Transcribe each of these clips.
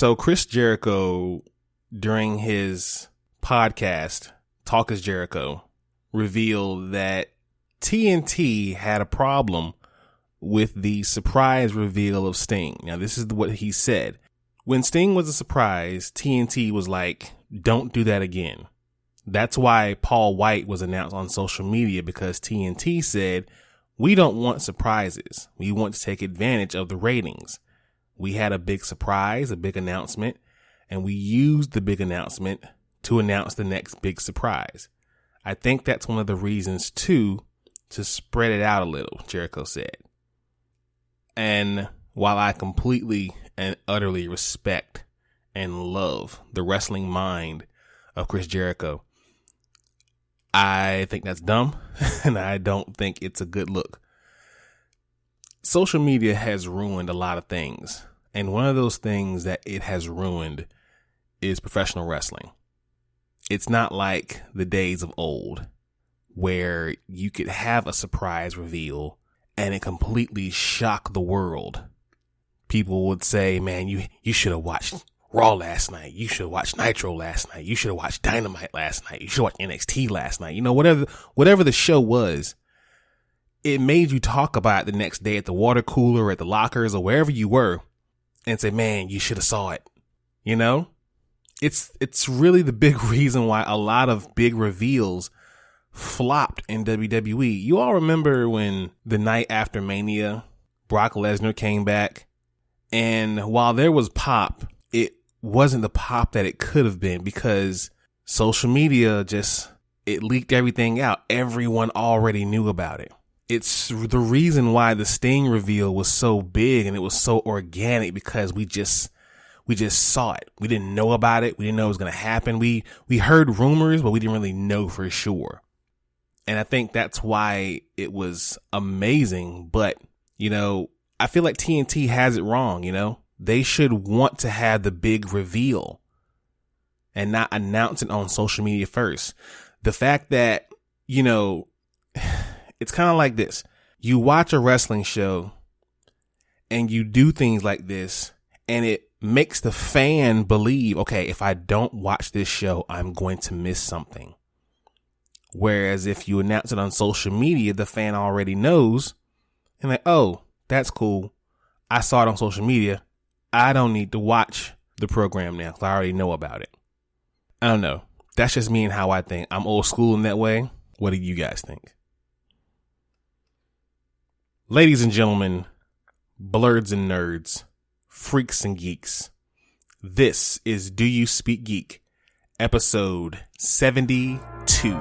So Chris Jericho, during his podcast, Talk is Jericho, revealed that TNT had a problem with the surprise reveal of Sting. Now, this is what he said. When Sting was a surprise, TNT was like, don't do that again. That's why Paul White was announced on social media, because TNT said, we don't want surprises. We want to take advantage of the ratings. We had a big surprise, a big announcement, and we used the big announcement to announce the next big surprise. I think that's one of the reasons, too, to spread it out a little, Jericho said. And while I completely and utterly respect and love the wrestling mind of Chris Jericho, I think that's dumb, and I don't think it's a good look. Social media has ruined a lot of things, and one of those things that it has ruined is professional wrestling. It's not like the days of old where you could have a surprise reveal and it completely shocked the world. People would say, man, you should have watched Raw last night. You should have watched Nitro last night. You should have watched Dynamite last night. You should have watched NXT last night. You know, whatever the show was, it made you talk about it the next day at the water cooler, at the lockers, or wherever you were, and say, man, you should have saw it. You know, it's really the big reason why a lot of big reveals flopped in WWE. You all remember when the night after Mania, Brock Lesnar came back, and while there was pop, it wasn't the pop that it could have been, because social media it leaked everything out. Everyone already knew about it. It's the reason why the Sting reveal was so big and it was so organic, because we just saw it. We didn't know about it. We didn't know it was going to happen. We heard rumors, but we didn't really know for sure. And I think that's why it was amazing. But, you know, I feel like TNT has it wrong. You know, they should want to have the big reveal and not announce it on social media first. The fact that, you know, it's kind of like this. You watch a wrestling show and you do things like this, and it makes the fan believe, okay, if I don't watch this show, I'm going to miss something. Whereas if you announce it on social media, the fan already knows, and like, oh, that's cool. I saw it on social media. I don't need to watch the program now because I already know about it. I don't know. That's just me and how I think. I'm old school in that way. What do you guys think? Ladies and gentlemen, blurs and nerds, freaks and geeks, this is Do You Speak Geek, episode 72.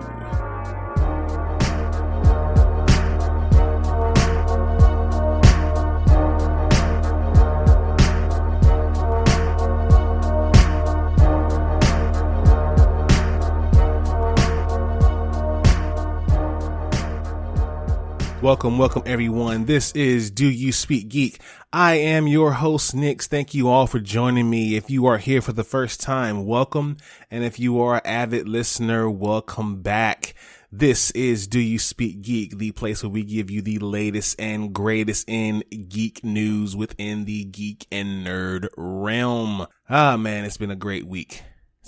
Welcome everyone. This is Do You Speak Geek. I am your host, Nix. Thank you all for joining me. If you are here for the first time, welcome. And if you are an avid listener, welcome back. This is Do You Speak Geek, the place where we give you the latest and greatest in geek news within the geek and nerd realm. Ah, man, it's been a great week.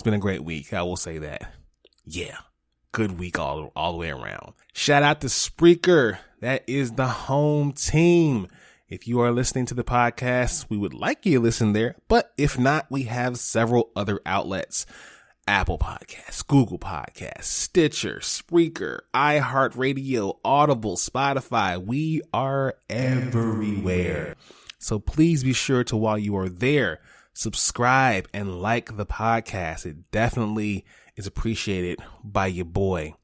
I will say that. Yeah. Good week all the way around. Shout out to Spreaker. That is the home team. If you are listening to the podcast, we would like you to listen there. But if not, we have several other outlets. Apple Podcasts, Google Podcasts, Stitcher, Spreaker, iHeartRadio, Audible, Spotify. We are everywhere. So please be sure to, while you are there, subscribe and like the podcast. It definitely is appreciated by your boy.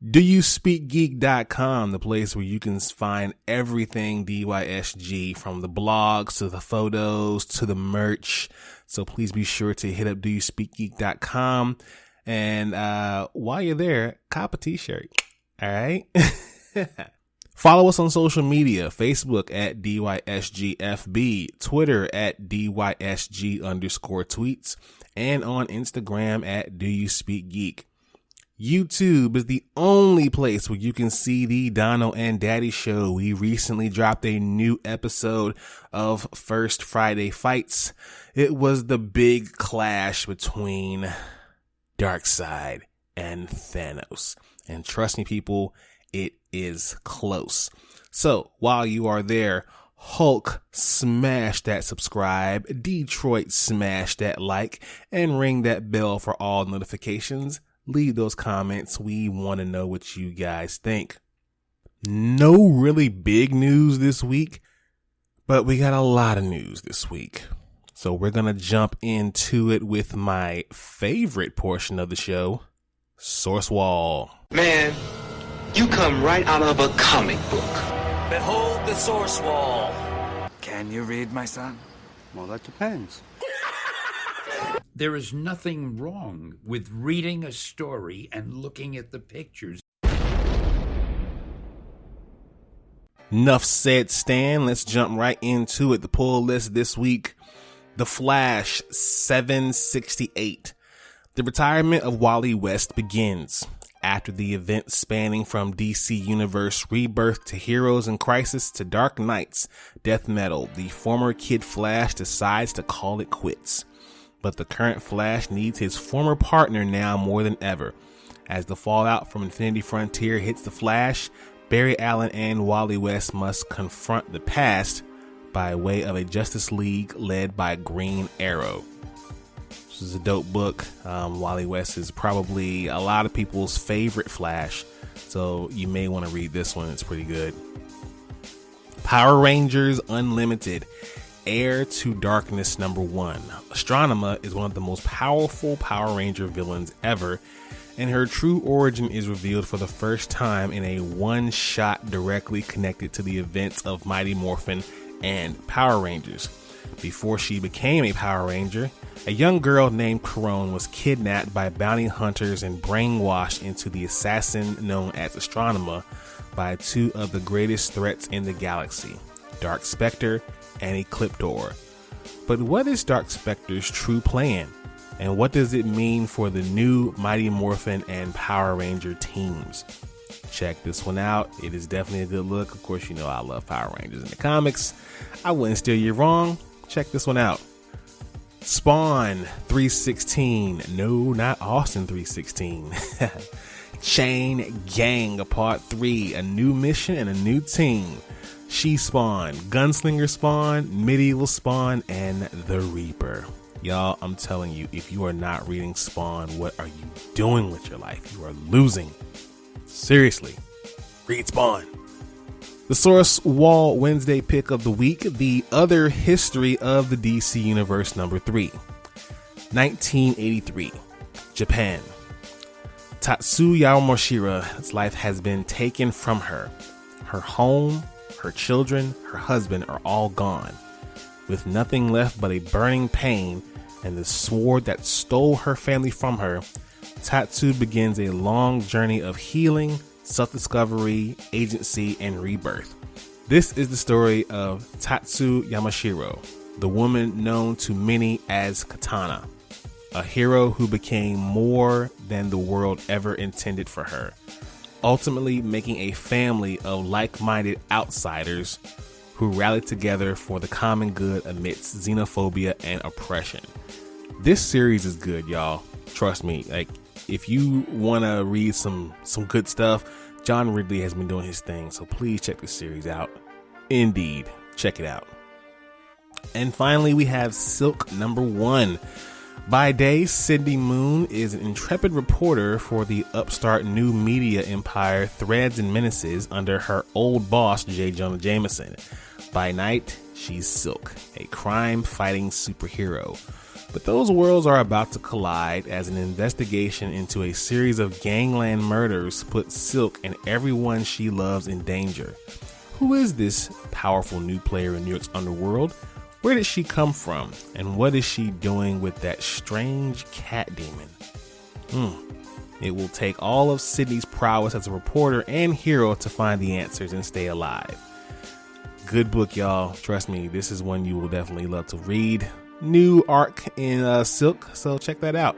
DoYouSpeakGeek.com, the place where you can find everything DYSG, from the blogs to the photos to the merch. So please be sure to hit up DoYouSpeakGeek.com. And while you're there, cop a t-shirt. All right. Follow us on social media: Facebook at DYSGFB, Twitter at DYSG_tweets, and on Instagram at DoYouSpeakGeek. YouTube is the only place where you can see the Dono and Daddy Show. We recently dropped a new episode of First Friday Fights. It was the big clash between Darkseid and Thanos. And trust me, people, it is close. So while you are there, Hulk, smash that subscribe, Detroit, smash that like, and ring that bell for all notifications. Leave those comments. We want to know what you guys think. No really big news this week, but we got a lot of news this week. So we're going to jump into it with my favorite portion of the show, Source Wall. Man, you come right out of a comic book. Behold the Source Wall. Can you read, my son? Well, that depends. There is nothing wrong with reading a story and looking at the pictures. Enough said, Stan. Let's jump right into it. The pull list this week: The Flash 768. The retirement of Wally West begins. After the event spanning from DC Universe Rebirth to Heroes in Crisis to Dark Knights Death Metal, the former Kid Flash decides to call it quits. But the current Flash needs his former partner now more than ever. As the fallout from Infinity Frontier hits the Flash, Barry Allen and Wally West must confront the past by way of a Justice League led by Green Arrow. This is a dope book. Wally West is probably a lot of people's favorite Flash, so you may want to read this one. It's pretty good. Power Rangers Unlimited, Heir to Darkness #1. Astronema is one of the most powerful Power Ranger villains ever, and her true origin is revealed for the first time in a one-shot directly connected to the events of Mighty Morphin and Power Rangers. Before she became a Power Ranger, a young girl named Corone was kidnapped by bounty hunters and brainwashed into the assassin known as Astronema by two of the greatest threats in the galaxy, Dark Spectre and Ecliptor. But what is Dark Spectre's true plan? And what does it mean for the new Mighty Morphin and Power Ranger teams? Check this one out. It is definitely a good look. Of course, you know I love Power Rangers in the comics. I wouldn't steer you wrong. Check this one out. Spawn 316. No, not Austin 316. Chain Gang Part 3. A new mission and a new team. She-Spawn, Gunslinger Spawn, Medieval Spawn, and the Reaper. Y'all, I'm telling you, if you are not reading Spawn, what are you doing with your life? You are losing. Seriously, read Spawn. The Source Wall Wednesday pick of the week: The Other History of the DC Universe #3. 1983, Japan. Tatsu Yamashira's life has been taken from her. Her home, her children, her husband are all gone. With nothing left but a burning pain and the sword that stole her family from her, Tatsu begins a long journey of healing, self-discovery, agency, and rebirth. This is the story of Tatsu Yamashiro, the woman known to many as Katana, a hero who became more than the world ever intended for her, ultimately making a family of like-minded outsiders who rallied together for the common good amidst xenophobia and oppression. This series is good, y'all. Trust me. Like, if you want to read some good stuff, John Ridley has been doing his thing, so please check this series out. Indeed, check it out. And finally, we have Silk #1. By day, Cindy Moon is an intrepid reporter for the upstart new media empire Threads and Menaces under her old boss, J. Jonah Jameson. By night, she's Silk, a crime-fighting superhero. But those worlds are about to collide as an investigation into a series of gangland murders puts Silk and everyone she loves in danger. Who is this powerful new player in New York's underworld? Where did she come from? And what is she doing with that strange cat demon? It will take all of Sydney's prowess as a reporter and hero to find the answers and stay alive. Good book, y'all. Trust me, this is one you will definitely love to read. New arc in Silk, so check that out.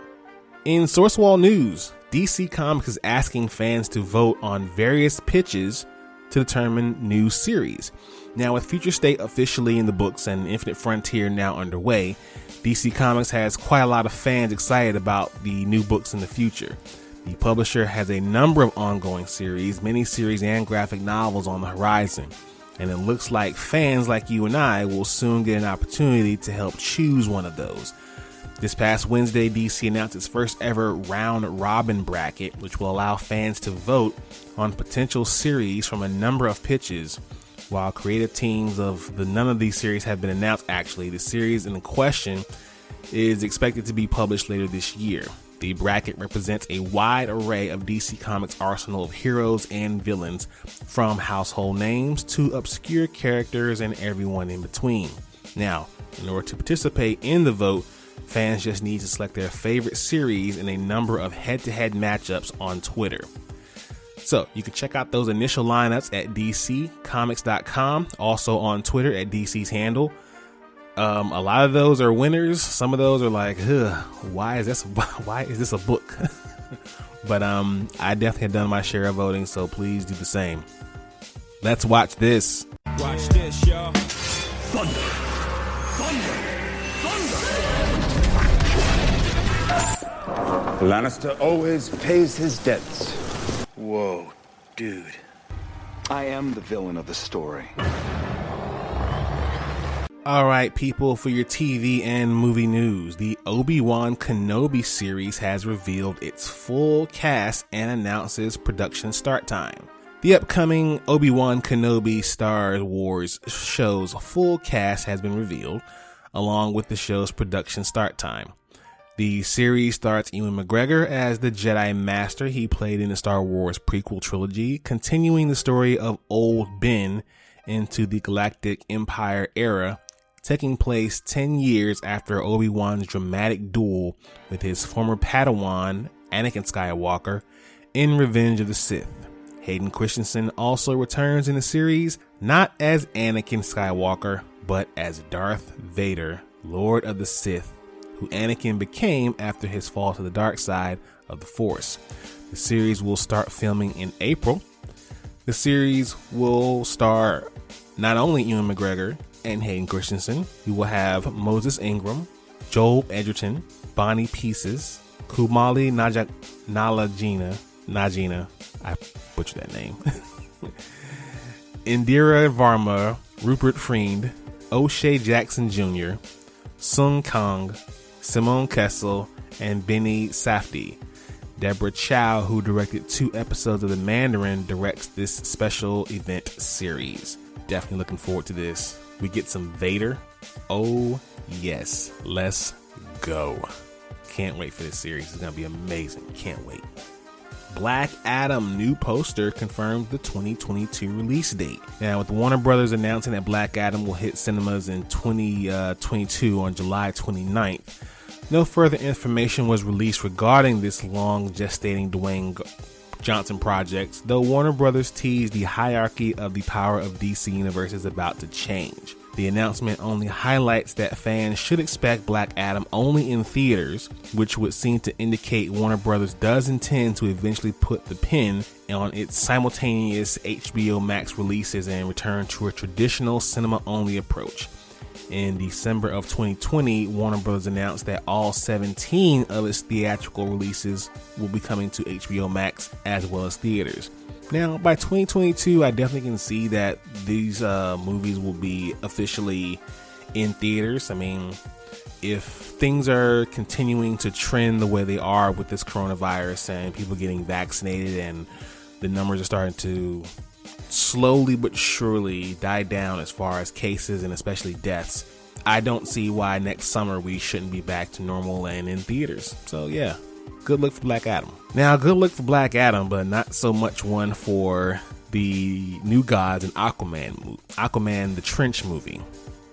In Source Wall news, DC Comics is asking fans to vote on various pitches to determine new series. Now, with Future State officially in the books and Infinite Frontier now underway, DC Comics has quite a lot of fans excited about the new books in the future. The publisher has a number of ongoing series, miniseries, and graphic novels on the horizon, and it looks like fans like you and I will soon get an opportunity to help choose one of those. This past Wednesday, DC announced its first ever round robin bracket, which will allow fans to vote on potential series from a number of pitches. While creative teams of none of these series have been announced, actually, the series in question is expected to be published later this year. The bracket represents a wide array of DC Comics' arsenal of heroes and villains, from household names to obscure characters and everyone in between. Now, in order to participate in the vote, fans just need to select their favorite series in a number of head-to-head matchups on Twitter. So you can check out those initial lineups at dccomics.com, also on Twitter at DC's handle. A lot of those are winners. Some of those are like, why is this a book? But I definitely have done my share of voting, so please do the same. Let's watch this. Watch this, y'all. Thunder. Lannister always pays his debts. Whoa, dude. I am the villain of the story. All right, people, for your TV and movie news, the Obi-Wan Kenobi series has revealed its full cast and announces production start time. The upcoming Obi-Wan Kenobi Star Wars show's full cast has been revealed, along with the show's production start time. The series starts Ewan McGregor as the Jedi Master he played in the Star Wars prequel trilogy, continuing the story of Old Ben into the Galactic Empire era, taking place 10 years after Obi-Wan's dramatic duel with his former Padawan, Anakin Skywalker, in Revenge of the Sith. Hayden Christensen also returns in the series, not as Anakin Skywalker, but as Darth Vader, Lord of the Sith, who Anakin became after his fall to the dark side of the Force. The series will start filming in April. The series will star not only Ewan McGregor and Hayden Christensen, we will have Moses Ingram, Joel Edgerton, Bonnie Pieces, Kumali Najina, I butchered that name, Indira Varma, Rupert Friend, O'Shea Jackson Jr., Sung Kang, Simone Kessel, and Benny Safdie. Deborah Chow, who directed 2 episodes of The Mandarin, directs this special event series. Definitely looking forward to this. We get some Vader. Oh, yes. Let's go. Can't wait for this series. It's going to be amazing. Can't wait. Black Adam new poster confirms the 2022 release date. Now, with Warner Brothers announcing that Black Adam will hit cinemas in 2022 on July 29th, no further information was released regarding this long gestating Dwayne Johnson project, though Warner Brothers teased the hierarchy of the power of DC Universe is about to change. The announcement only highlights that fans should expect Black Adam only in theaters, which would seem to indicate Warner Brothers does intend to eventually put the pin on its simultaneous HBO Max releases and return to a traditional cinema-only approach. In December of 2020, Warner Bros. Announced that all 17 of its theatrical releases will be coming to HBO Max as well as theaters. Now, by 2022, I definitely can see that these movies will be officially in theaters. I mean, if things are continuing to trend the way they are with this coronavirus and people getting vaccinated and the numbers are starting to slowly but surely die down as far as cases and especially deaths, I don't see why next summer we shouldn't be back to normal and in theaters. So yeah, good look for Black Adam. Now, good look for Black Adam, but not so much one for the New Gods and Aquaman the Trench movie.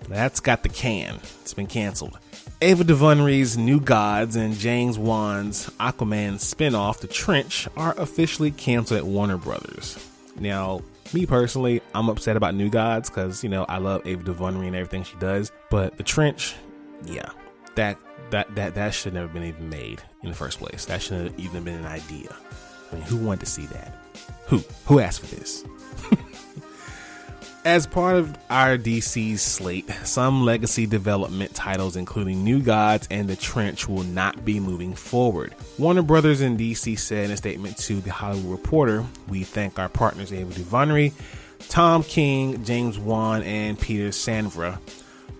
That's got the can. It's been canceled. Ava DuVernay's New Gods and James Wan's Aquaman spinoff, The Trench, are officially canceled at Warner Brothers. Now, me personally, I'm upset about New Gods because, I love Ava DuVernay and everything she does. But The Trench, yeah, that That should never been even made in the first place. That shouldn't have even been an idea. I mean, who wanted to see that? Who asked for this? As part of our DC's slate, some legacy development titles, including New Gods and The Trench, will not be moving forward. Warner Brothers and DC said in a statement to The Hollywood Reporter, "We thank our partners Ava DuVernay, Tom King, James Wan, and Peter Sandra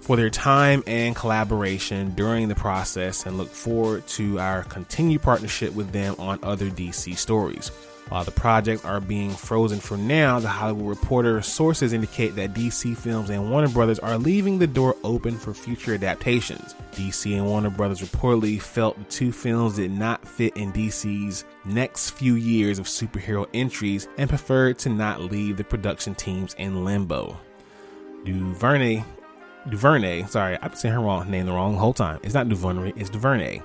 for their time and collaboration during the process and look forward to our continued partnership with them on other DC stories. While the projects are being frozen for now, The Hollywood Reporter sources indicate that DC Films and Warner Brothers are leaving the door open for future adaptations. DC and Warner Brothers reportedly felt the two films did not fit in DC's next few years of superhero entries and preferred to not leave the production teams in limbo." DuVernay, sorry, I've been saying her name the wrong whole time. It's not DuVernay, it's DuVernay.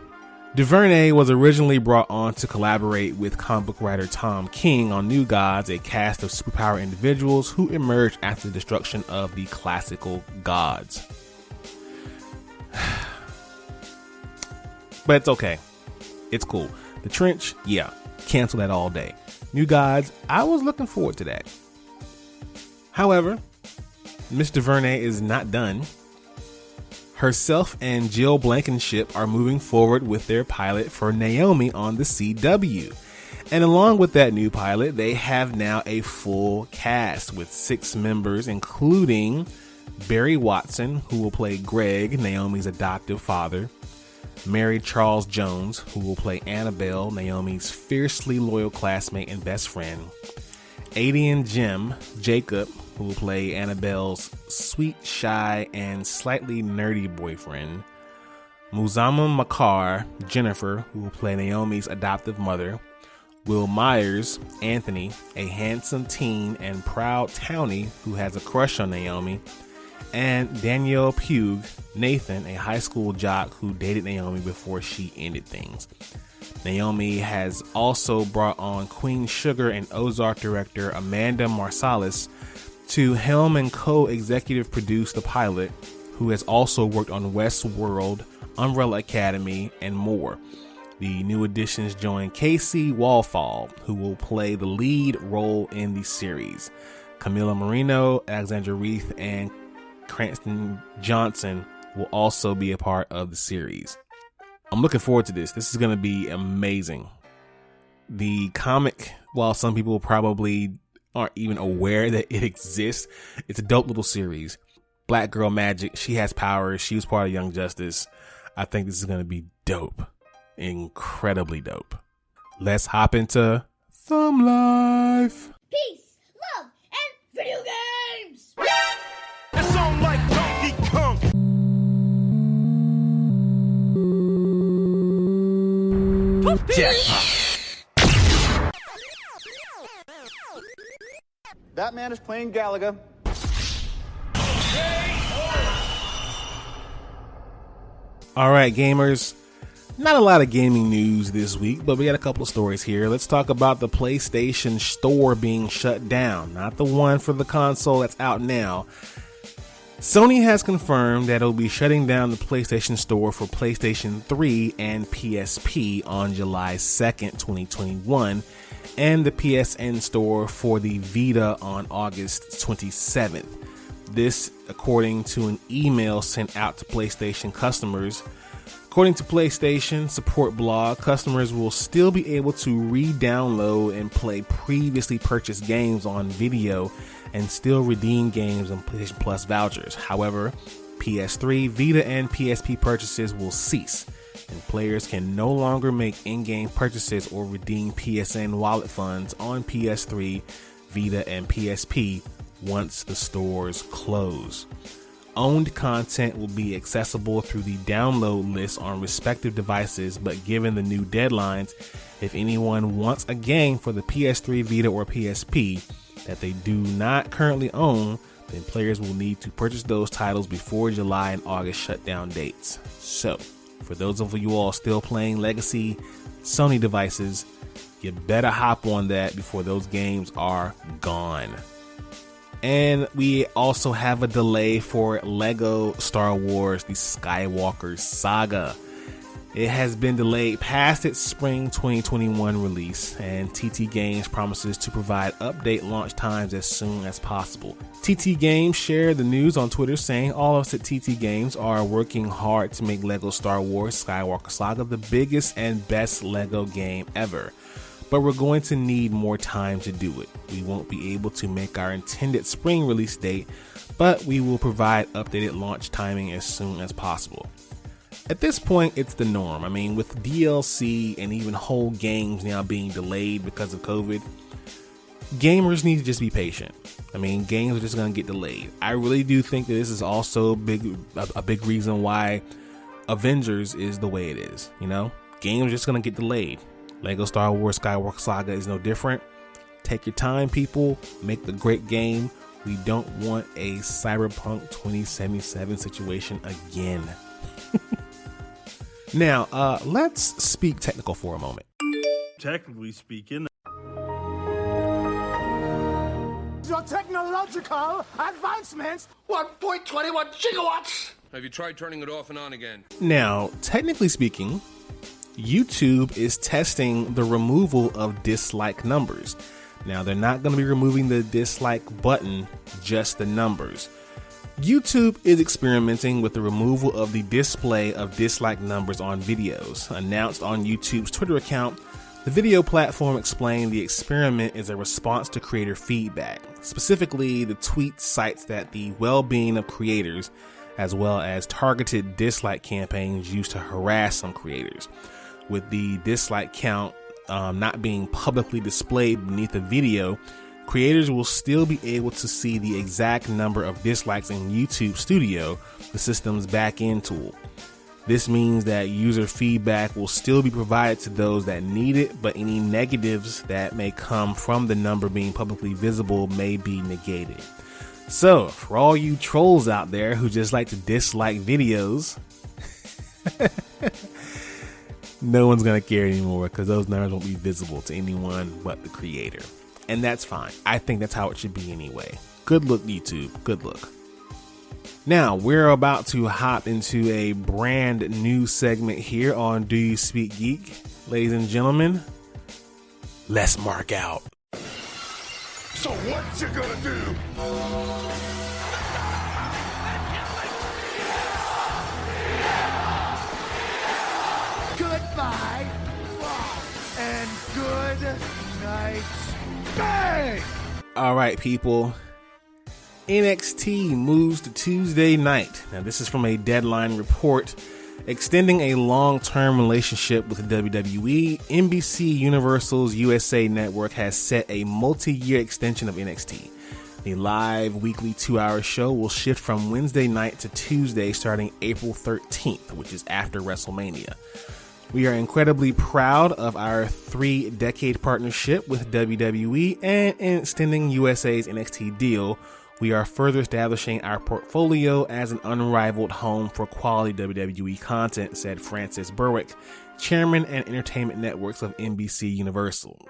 DuVernay was originally brought on to collaborate with comic book writer Tom King on New Gods, a cast of superpower individuals who emerged after the destruction of the classical gods. But it's okay. It's cool. The Trench, yeah, cancel that all day. New Gods, I was looking forward to that. However, Miss DuVernay is not done. Herself and Jill Blankenship are moving forward with their pilot for Naomi on the CW. And along with that new pilot, they have now a full cast with 6 members, including Barry Watson, who will play Greg, Naomi's adoptive father, Mary Charles Jones, who will play Annabelle, Naomi's fiercely loyal classmate and best friend, Adian Jim Jacob, who will play Annabelle's sweet, shy, and slightly nerdy boyfriend, Muzama Makar Jennifer, who will play Naomi's adoptive mother, Will Myers Anthony, a handsome teen and proud townie who has a crush on Naomi, and Danielle Pugh Nathan, a high school jock who dated Naomi before she ended things. Naomi has also brought on Queen Sugar and Ozark director Amanda Marsalis to helm and co-executive produce the pilot, who has also worked on Westworld, Umbrella Academy, and more. The new additions join Casey Wallfall, who will play the lead role in the series. Camila Marino, Alexandra Reith, and Cranston Johnson will also be a part of the series. I'm looking forward to this. This is going to be amazing. The comic, while some people probably aren't even aware that it exists, it's a dope little series. Black Girl Magic, she has powers. She was part of Young Justice. I think this is going to be dope. Incredibly dope. Let's hop into Thumb Life. Peace, love, and video games! That sound like Donkey Kong. Jackpot. Batman is playing Galaga. All right, gamers. Not a lot of gaming news this week, but we got a couple of stories here. Let's talk about the PlayStation Store being shut down. Not the one for the console that's out now. Sony has confirmed that it'll be shutting down the PlayStation Store for PlayStation 3 and PSP on July 2nd, 2021, and the PSN Store for the Vita on August 27th. This, according to an email sent out to PlayStation customers. According to PlayStation support blog, customers will still be able to re-download and play previously purchased games on video and still redeem games on PlayStation Plus vouchers. However, PS3, Vita, and PSP purchases will cease, and players can no longer make in-game purchases or redeem PSN wallet funds on PS3, Vita, and PSP once the stores close. Owned content will be accessible through the download list on respective devices, but given the new deadlines, if anyone wants a game for the PS3, Vita, or PSP that they do not currently own, then players will need to purchase those titles before July and August shutdown dates. So, for those of you all still playing legacy Sony devices, you better hop on that before those games are gone. And we also have a delay for Lego Star Wars The Skywalker Saga. It has been delayed past its spring 2021 release, and TT Games promises to provide update launch times as soon as possible. TT Games shared the news on Twitter, saying all of us at TT Games are working hard to make LEGO Star Wars Skywalker Saga the biggest and best LEGO game ever. But we're going to need more time to do it. We won't be able to make our intended spring release date, but we will provide updated launch timing as soon as possible. At this point, it's the norm. I mean, with DLC and even whole games now being delayed because of COVID, gamers need to just be patient. I mean, games are just going to get delayed. I really do think that this is also a big reason why Avengers is the way it is. You know, games are just going to get delayed. LEGO Star Wars Skywalker Saga is no different. Take your time, people. Make the great game. We don't want a Cyberpunk 2077 situation again. Now, let's speak technical for a moment. Technically speaking, Your technological advancements. 1.21 gigawatts! Have you tried turning it off and on again? Now, technically speaking, YouTube is testing the removal of dislike numbers. Now, they're not going to be removing the dislike button, just the numbers. YouTube is experimenting with the removal of the display of dislike numbers on videos. Announced on YouTube's Twitter account, the video platform explained the experiment is a response to creator feedback. Specifically, the tweet cites that the well-being of creators, as well as targeted dislike campaigns used to harass some creators. With the dislike count not being publicly displayed beneath the video, creators will still be able to see the exact number of dislikes in YouTube Studio, the system's back-end tool. This means that user feedback will still be provided to those that need it, but any negatives that may come from the number being publicly visible may be negated. So, for all you trolls out there who just like to dislike videos, no one's going to care anymore because those numbers won't be visible to anyone but the creator. And that's fine. I think that's how it should be anyway. Good look, YouTube. Good look. Now, we're about to hop into a brand new segment here on Do You Speak Geek? Ladies and gentlemen, let's mark out. So what you gonna do? Goodbye and good night. Bang! All right, people. NXT moves to Tuesday night. Now, this is from a Deadline report. Extending a long-term relationship with the WWE, NBC Universal's USA Network has set a multi-year extension of NXT. The live weekly 2-hour show will shift from Wednesday night to Tuesday starting April 13th, which is after WrestleMania. We are incredibly proud of our 3-decade partnership with WWE, and in extending USA's NXT deal, we are further establishing our portfolio as an unrivaled home for quality WWE content, said Francis Berwick, chairman and entertainment networks of NBC Universal.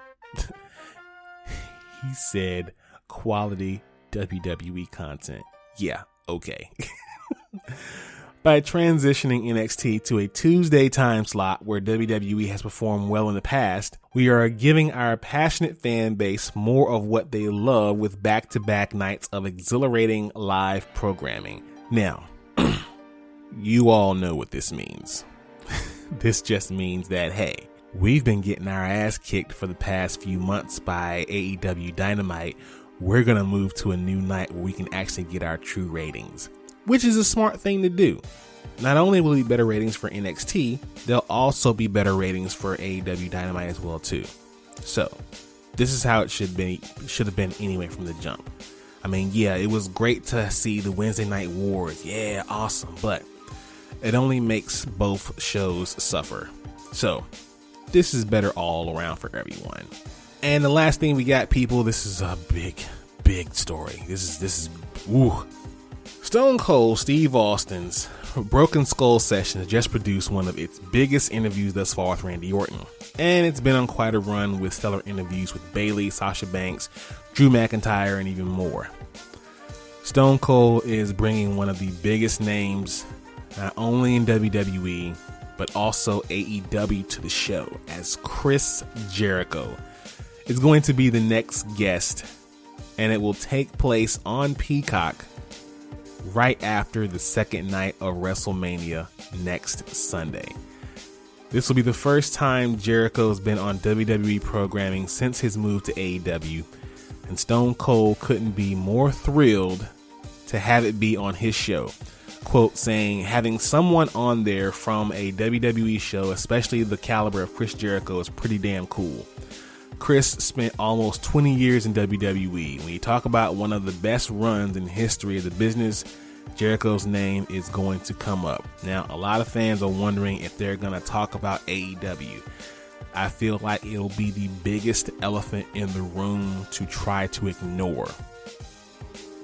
He said quality WWE content. Yeah, okay. By transitioning NXT to a Tuesday time slot where WWE has performed well in the past, we are giving our passionate fan base more of what they love with back-to-back nights of exhilarating live programming. Now, you all know what this means. This just means that, hey, we've been getting our ass kicked for the past few months by AEW Dynamite. We're going to move to a new night where we can actually get our true ratings, which is a smart thing to do. Not only will it be better ratings for NXT, there'll also be better ratings for AEW Dynamite as well too. So, this is how it should have been anyway from the jump. I mean, yeah, it was great to see the Wednesday Night Wars. Yeah, awesome. But it only makes both shows suffer. So, this is better all around for everyone. And the last thing we got, people, this is a big story. This is woo. Stone Cold Steve Austin's Broken Skull Sessions just produced one of its biggest interviews thus far with Randy Orton. And it's been on quite a run with stellar interviews with Bayley, Sasha Banks, Drew McIntyre, and even more. Stone Cold is bringing one of the biggest names, not only in WWE, but also AEW to the show, as Chris Jericho is going to be the next guest, and it will take place on Peacock right after the second night of WrestleMania next Sunday. This will be the first time Jericho's been on WWE programming since his move to AEW, and Stone Cold couldn't be more thrilled to have it be on his show. Quote, saying, having someone on there from a WWE show, especially the caliber of Chris Jericho, is pretty damn cool. Chris spent almost 20 years in WWE. When you talk about one of the best runs in history of the business, Jericho's name is going to come up. Now, a lot of fans are wondering if they're going to talk about AEW. I feel like it'll be the biggest elephant in the room to try to ignore.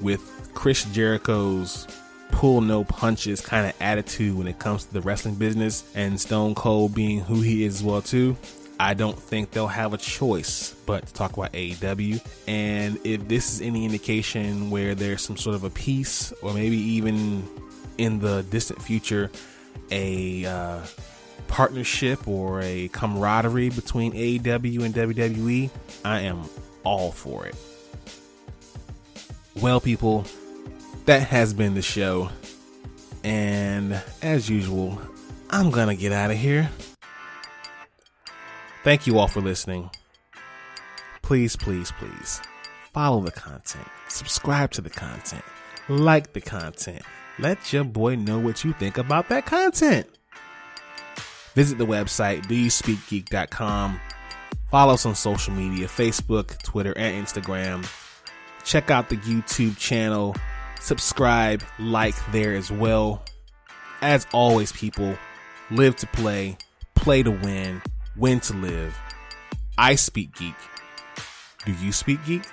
With Chris Jericho's pull no punches kind of attitude when it comes to the wrestling business, and Stone Cold being who he is as well too, I don't think they'll have a choice but to talk about AEW. And if this is any indication where there's some sort of a peace, or maybe even in the distant future a partnership or a camaraderie between AEW and WWE, I am all for it. Well, people, that has been the show, and as usual, I'm gonna get out of here. Thank you all for listening. Please, please, please follow the content, subscribe to the content, like the content. Let your boy know what you think about that content. Visit the website, doyouspeakgeek.com. Follow us on social media, Facebook, Twitter, and Instagram. Check out the YouTube channel. Subscribe, like there as well. As always, people, live to play, play to win, win to live. I speak geek. Do you speak geek?